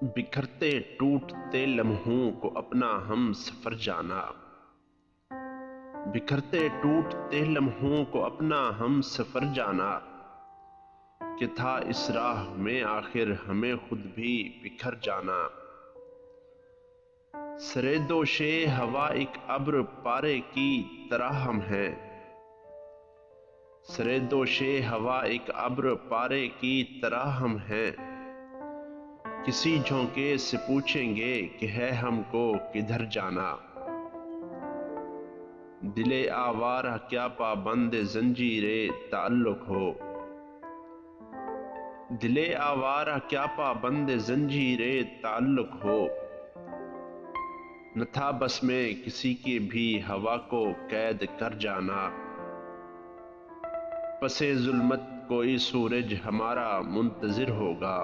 بکھرتے ٹوٹتے لمحوں کو اپنا ہم سفر جانا، بکھرتے ٹوٹتے لمحوں کو اپنا ہم سفر جانا، کہ تھا اس راہ میں آخر ہمیں خود بھی بکھر جانا۔ سرے دوش ہوا ایک ابر پارے کی طرح ہم ہیں، سرے دوش ہوا ایک ابر پارے کی طرح ہم ہیں، کسی جھونکے سے پوچھیں گے کہ ہے ہم کو کدھر جانا۔ دل آوارہ کیا پابند زنجیر تعلق ہو، دل آوارہ کیا پابند زنجیر تعلق ہو، نہ تھا بس میں کسی کے بھی ہوا کو قید کر جانا۔ پس ظلمت کوئی سورج ہمارا منتظر ہوگا،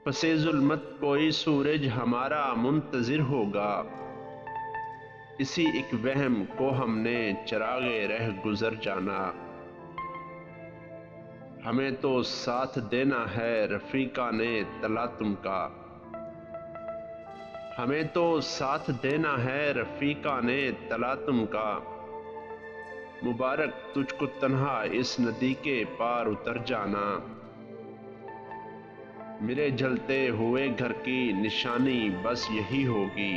پس ظلمت کوئی سورج ہمارا منتظر ہوگا، اسی ایک وہم کو ہم نے چراغ رہ گزر جانا۔ ہمیں تو ساتھ دینا ہے رفیقان تلاطم کا، ہمیں تو ساتھ دینا ہے رفیقان تلاطم کا، مبارک تجھ کو تنہا اس ندی کے پار اتر جانا۔ میرے جلتے ہوئے گھر کی نشانی بس یہی ہوگی،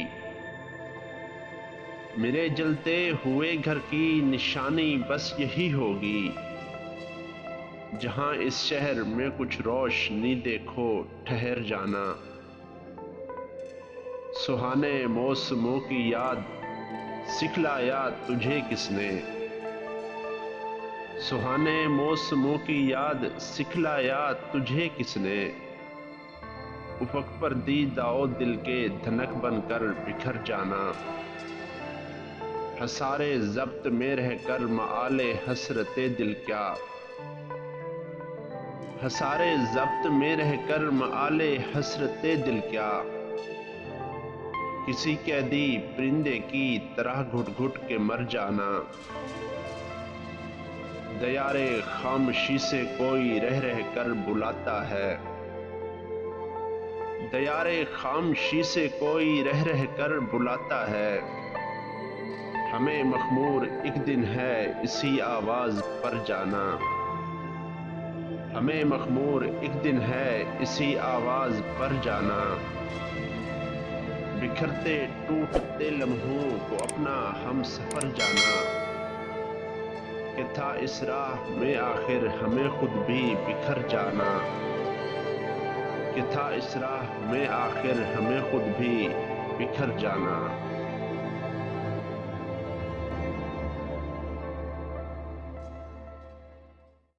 میرے جلتے ہوئے گھر کی نشانی بس یہی ہوگی، جہاں اس شہر میں کچھ روشنی دیکھو ٹھہر جانا۔ سہانے موسموں کی یاد سکھلایا تجھے کس نے، سہانے موسموں کی یاد سکھلایا تجھے کس نے، افق پر دیدہ و دل کے دھنک بن کر بکھر جانا۔ حصار ضبط میں رہ کر مآل حسرت دل کیا، حصار ضبط میں رہ کر مآل حسرت دل کیا، کسی قیدی پرندے کی طرح گھٹ گھٹ کے مر جانا۔ دیار خاموشی سے کوئی رہ رہ کر بلاتا ہے، دیار خاموشی سے کوئی رہ رہ کر بلاتا ہے، ہمیں مخمور ایک دن ہے اسی آواز پر جانا۔ ہمیں مخمور ایک دن ہے اسی آواز پر جانا، بکھرتے ٹوٹتے لمحوں کو اپنا ہم سفر جانا، کہ تھا اس راہ میں آخر ہمیں خود بھی بکھر جانا، کہ تھا اس راہ میں آخر ہمیں خود بھی بکھر جانا۔